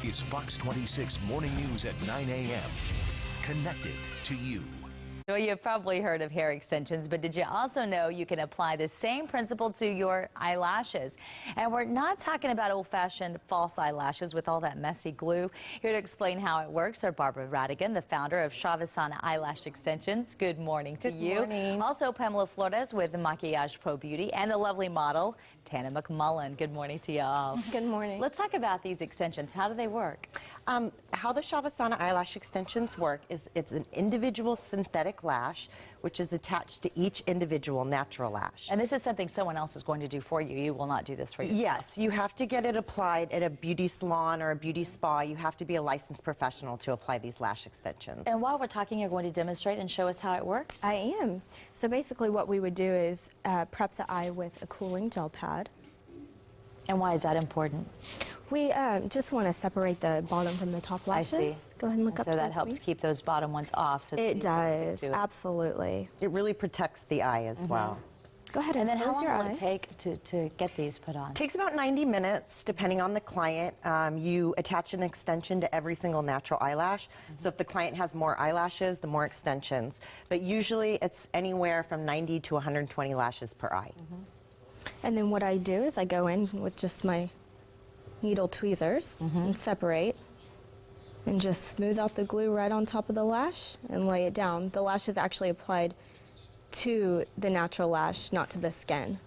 is Fox 26 Morning News at 9 a.m. Connected to you. Well, you've probably heard of hair extensions, but did you also know you can apply the same principle to your eyelashes? And we're not talking about old-fashioned false eyelashes with all that messy glue. Here to explain how it works are Barbara Radigan, the founder of Shavasana Eyelash Extensions. Good morning to you. Good morning. Also, Pamela Flores with Maquillage Pro Beauty and the lovely model, Tana McMullen. Good morning to y'all. Good morning. Let's talk about these extensions. How do they work? How the Shavasana eyelash extensions work is it's an individual synthetic lash which is attached to each individual natural lash. And this is something someone else is going to do for you. You will not do this for you. Yes, you have to get it applied at a beauty salon or a beauty spa. You have to be a licensed professional to apply these lash extensions. And while we're talking, you're going to demonstrate and show us how it works? I am. So basically what we would do is prep the eye with a cooling gel pad. And why is that important? We just want to separate the bottom from the top lashes. I see. Go ahead and look up so that towards helps me. keep those bottom ones off. So It does, stick to it. absolutely. It really protects the eye as well. Go ahead And and then how close long your will it eyes. take to get these put on? It takes about 90 minutes, depending on the client. You attach an extension to every single natural eyelash. So if the client has more eyelashes, the more extensions. But usually it's anywhere from 90 to 120 lashes per eye. And then what I do is I go in with just my needle tweezers and separate and just smooth out the glue right on top of the lash and lay it down. The lash is actually applied to the natural lash, not to the skin.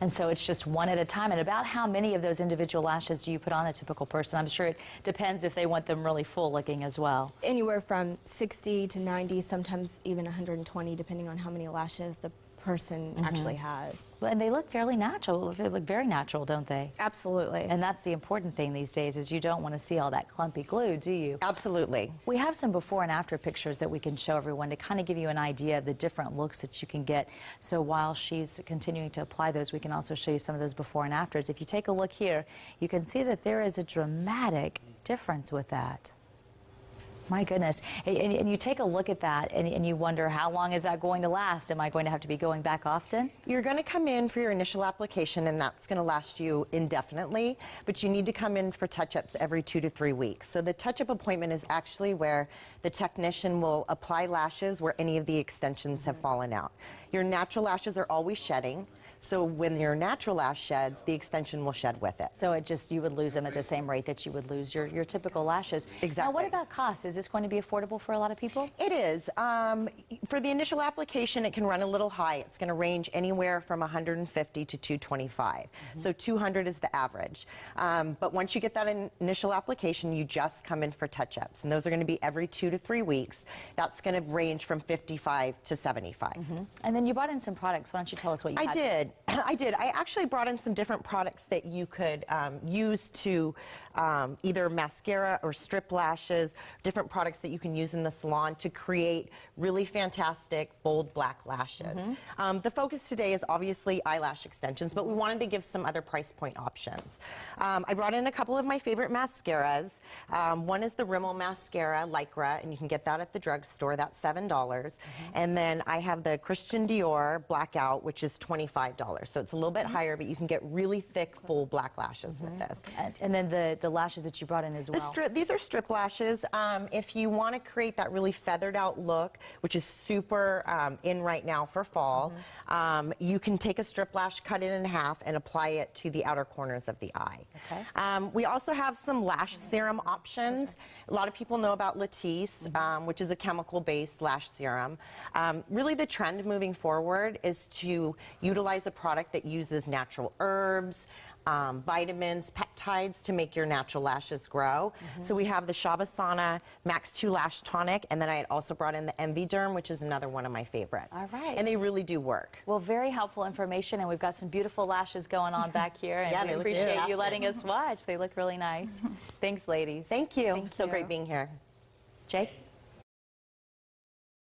And so it's just one at a time. And about how many of those individual lashes do you put on a typical person? I'm sure it depends if they want them really full looking as well. Anywhere from 60 to 90, sometimes even 120, depending on how many lashes the person actually has. And they look fairly natural. They look very natural, don't they? Absolutely. And that's the important thing these days is you don't want to see all that clumpy glue, do you? Absolutely. We have some before and after pictures that we can show everyone to kind of give you an idea of the different looks that you can get. So while she's continuing to apply those, we can also show you some of those before and afters. If you take a look here, you can see that there is a dramatic difference with that. My goodness. And you take a look at that and you wonder, how long is that going to last? Am I going to have to be going back often? You're going to come in for your initial application, and that's going to last you indefinitely, but you need to come in for touch-ups every 2 to 3 weeks. So the touch-up appointment is actually where the technician will apply lashes where any of the extensions have fallen out. Your natural lashes are always shedding, so when your natural lash sheds, the extension will shed with it. So it just, you would lose them at the same rate that you would lose your typical lashes. Exactly. Now what about cost? Is this going to be affordable for a lot of people? It is. For the initial application, it can run a little high. It's going to range anywhere from $150 to $225. So $200 is the average. But once you get that initial application, you just come in for touch-ups. And those are going to be every 2 to 3 weeks. That's going to range from $55 to $75. And then you brought in some products. Why don't you tell us what you had? I did. I actually brought in some different products that you could use to either mascara or strip lashes, different products that you can use in the salon to create really fantastic, bold black lashes. The focus today is obviously eyelash extensions, but we wanted to give some other price point options. I brought in a couple of my favorite mascaras. One is the Rimmel Mascara Lycra, and you can get that at the drugstore. That's $7. And then I have the Christian Dior Blackout, which is $25. So it's a little bit higher, but you can get really thick, full black lashes with this. And then the lashes that you brought in as well. These are strip lashes. If you want to create that really feathered out look, which is super in right now for fall, you can take a strip lash, cut it in half, and apply it to the outer corners of the eye. Okay. We also have some lash serum options. A lot of people know about Latisse, which is a chemical-based lash serum. Really the trend moving forward is to utilize a product that uses natural herbs, vitamins, peptides to make your natural lashes grow. So we have the Shavasana Max 2 Lash Tonic, and then I had also brought in the Envy Derm, which is another one of my favorites. All right. And they really do work. Well, very helpful information, and we've got some beautiful lashes going on back here, and Yeah, we they look appreciate you fantastic. letting us watch. They look really nice. Thanks, ladies. Thank you. Thank So you. great being here. Jake?